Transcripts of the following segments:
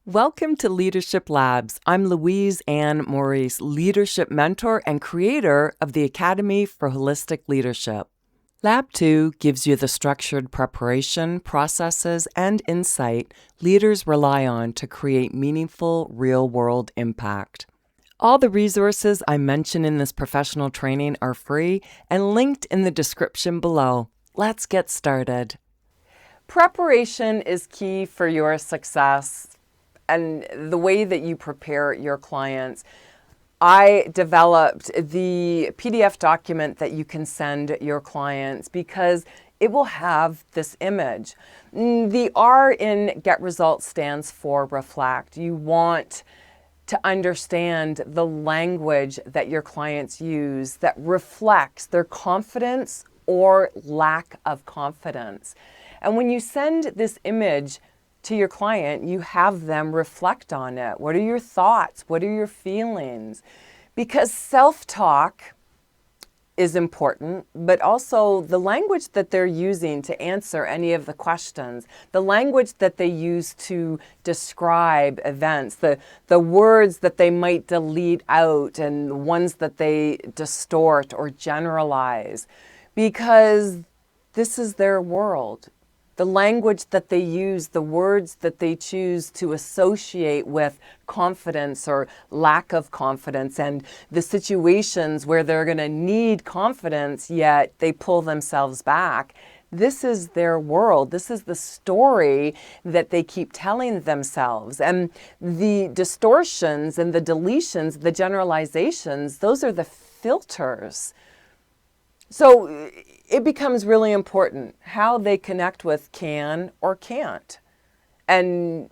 Welcome to Leadership Labs. I'm Louise and Maurice, leadership mentor and creator of the Academy for Holistic Leadership. Lab 2 gives you the structured preparation, processes, and insight leaders rely on to create meaningful, real-world impact. All the resources I mention in this professional training are free and linked in the description below. Let's get started. Preparation is key for your success and the way that you prepare your clients. I developed the PDF document that you can send your clients because it will have this image. The R in Get Results stands for reflect. You want to understand the language that your clients use that reflects their confidence or lack of confidence. And when you send this image to your client, you have them reflect on it. What are your thoughts? What are your feelings? Because self-talk is important, but also the language that they're using to answer any of the questions, the language that they use to describe events, the words that they might delete out and the ones that they distort or generalize, because this is their world. The language that they use, the words that they choose to associate with confidence or lack of confidence, and the situations where they're going to need confidence, yet they pull themselves back. This is their world. This is the story that they keep telling themselves. And the distortions and the deletions, the generalizations, those are the filters. So it becomes really important how they connect with can or can't. And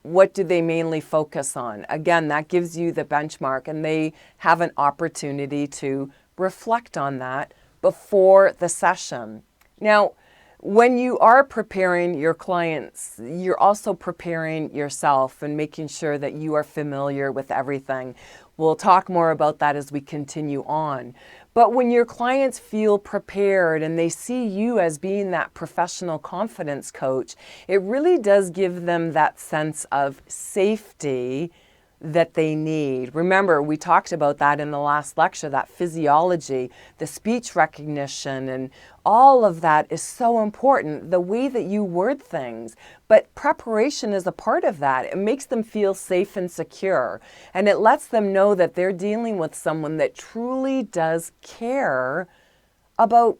what do they mainly focus on? Again, that gives you the benchmark, and they have an opportunity to reflect on that before the session. Now, when you are preparing your clients, you're also preparing yourself and making sure that you are familiar with everything. We'll talk more about that as we continue on. But when your clients feel prepared and they see you as being that professional confidence coach, it really does give them that sense of safety that they need. Remember, we talked about that in the last lecture, that physiology, the speech recognition, and all of that is so important, the way that you word things. But preparation is a part of that. It makes them feel safe and secure, and it lets them know that they're dealing with someone that truly does care about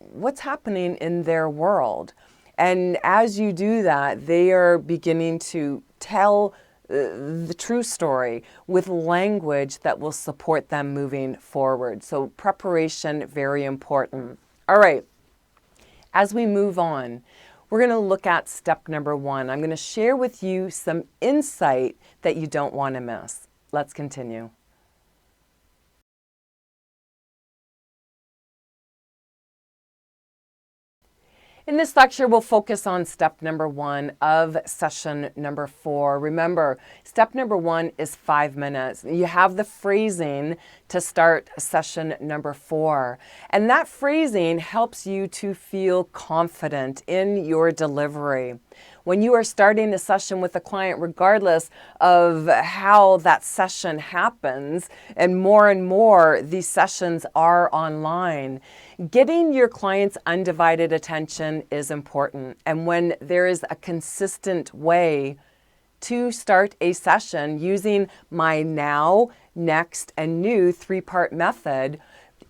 what's happening in their world. And as you do that, they are beginning to tell the true story with language that will support them moving forward. So preparation, very important. All right, as we move on, we're going to look at step number 1. I'm going to share with you some insight that you don't want to miss. Let's continue. In this lecture, we'll focus on step number 1 of session number 4. Remember, step number 1 is 5 minutes. You have the phrasing to start session number 4. And that phrasing helps you to feel confident in your delivery. When you are starting a session with a client, regardless of how that session happens, and more these sessions are online, getting your client's undivided attention is important. And when there is a consistent way to start a session using my now, next, and new 3-part method,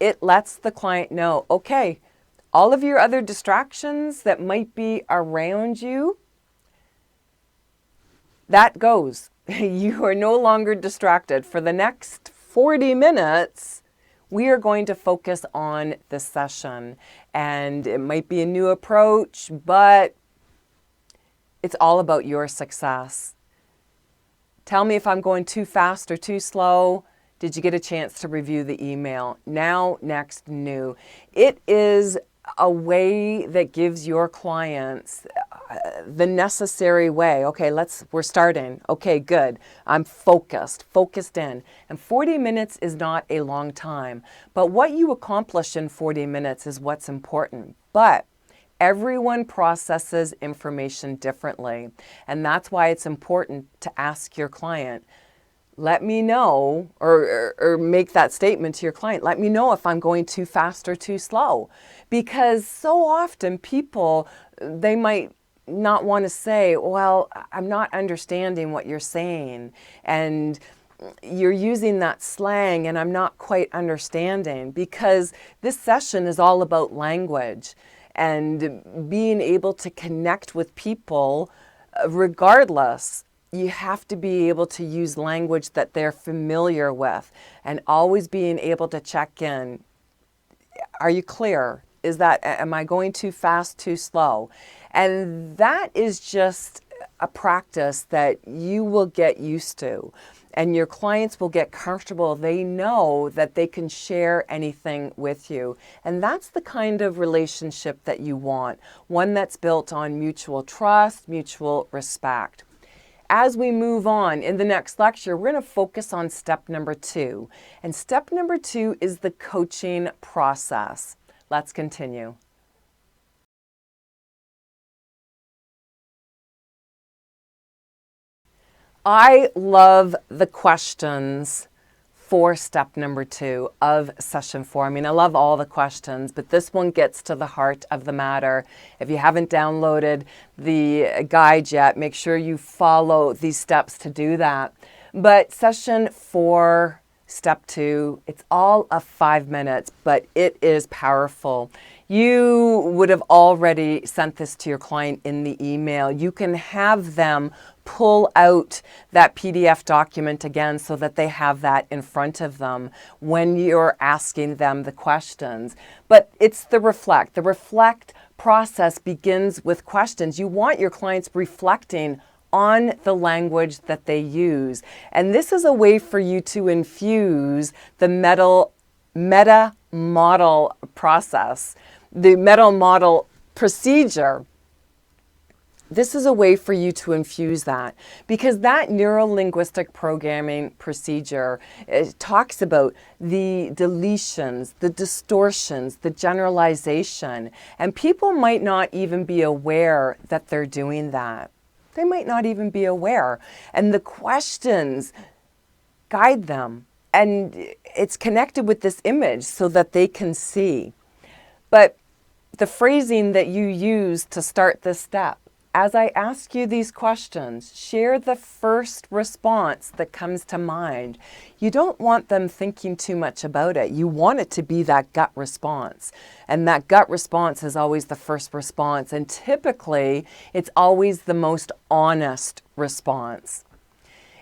it lets the client know, okay, all of your other distractions that might be around you, that goes. You are no longer distracted. For the next 40 minutes, we are going to focus on the session. And it might be a new approach, but it's all about your success. Tell me if I'm going too fast or too slow. Did you get a chance to review the email? Now, next, new. It is a way that gives your clients the necessary way. Okay, we're starting. Okay, good. I'm focused in. And 40 minutes is not a long time, but what you accomplish in 40 minutes is what's important. But Everyone processes information differently, and that's why it's important to ask your client, let me know, or make that statement to your client, let me know if I'm going too fast or too slow. Because so often people, they might not want to say, well, I'm not understanding what you're saying, and you're using that slang and I'm not quite understanding, because this session is all about language and being able to connect with people regardless. You have to be able to use language that they're familiar with, and always being able to check in. Are you clear? Am I going too fast, too slow? And that is just a practice that you will get used to, and your clients will get comfortable. They know that they can share anything with you. And that's the kind of relationship that you want, one that's built on mutual trust, mutual respect. As we move on in the next lecture, we're going to focus on step number 2. And step number 2 is the coaching process. Let's continue. I love the questions for step number 2 of session 4. I mean, I love all the questions, but this one gets to the heart of the matter. If you haven't downloaded the guide yet, make sure you follow these steps to do that. But session 4, step 2, it's all of 5 minutes, but it is powerful. You would have already sent this to your client in the email. You can have them pull out that PDF document again so that they have that in front of them when you're asking them the questions. But it's the reflect. The reflect process begins with questions. You want your clients reflecting on the language that they use. And this is a way for you to infuse the meta model process, the meta model procedure. This is a way for you to infuse that, because that neuro-linguistic programming procedure, it talks about the deletions, the distortions, the generalization, and people might not even be aware that they're doing that. They might not even be aware. And the questions guide them, and it's connected with this image so that they can see. But the phrasing that you use to start this step, as I ask you these questions, share the first response that comes to mind. You don't want them thinking too much about it. You want it to be that gut response. And that gut response is always the first response. And typically, it's always the most honest response.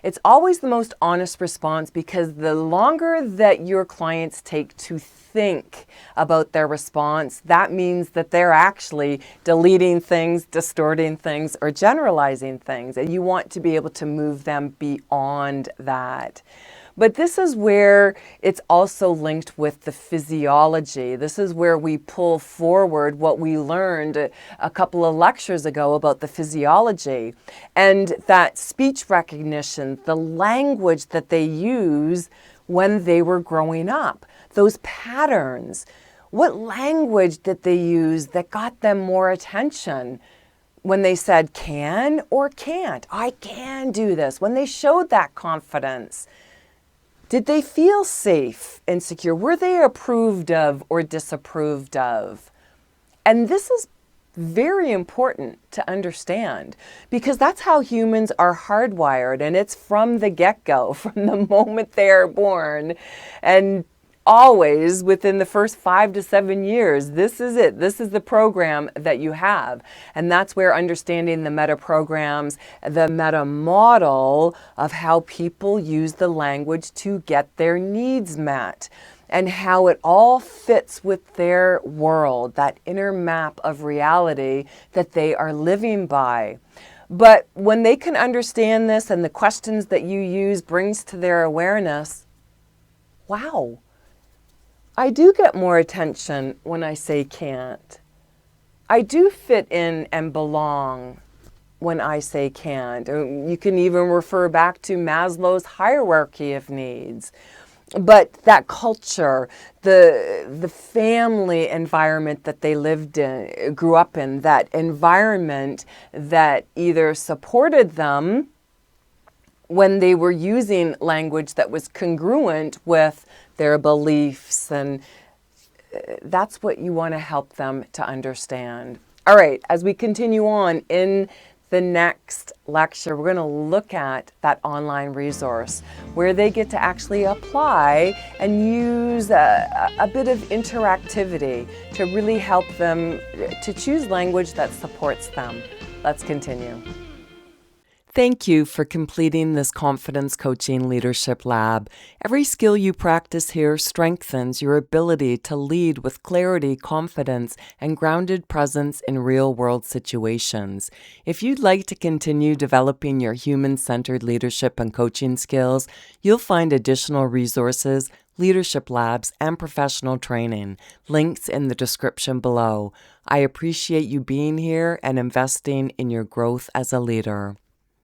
It's always the most honest response, because the longer that your clients take to think about their response, that means that they're actually deleting things, distorting things, or generalizing things. And you want to be able to move them beyond that. But this is where it's also linked with the physiology. This is where we pull forward what we learned a couple of lectures ago about the physiology, and that speech recognition, the language that they use when they were growing up, those patterns. What language did they use that got them more attention? When they said can or can't, I can do this. When they showed that confidence, did they feel safe and secure? Were they approved of or disapproved of? And this is very important to understand, because that's how humans are hardwired, and it's from the get-go, from the moment they are born, and always within the first 5 to 7 years. This is it. This is the program that you have. And that's where understanding the meta programs, the meta model of how people use the language to get their needs met, and how it all fits with their world, that inner map of reality that they are living by. But when they can understand this, and the questions that you use brings to their awareness, wow, I do get more attention when I say can't. I do fit in and belong when I say can't. You can even refer back to Maslow's hierarchy of needs. But that culture, the family environment that they lived in, grew up in, that environment that either supported them when they were using language that was congruent with their beliefs, and that's what you want to help them to understand. All right, as we continue on in the next lecture, we're going to look at that online resource where they get to actually apply and use a bit of interactivity to really help them to choose language that supports them. Let's continue. Thank you for completing this Confidence Coaching Leadership Lab. Every skill you practice here strengthens your ability to lead with clarity, confidence, and grounded presence in real-world situations. If you'd like to continue developing your human-centered leadership and coaching skills, you'll find additional resources, leadership labs, and professional training. Links in the description below. I appreciate you being here and investing in your growth as a leader.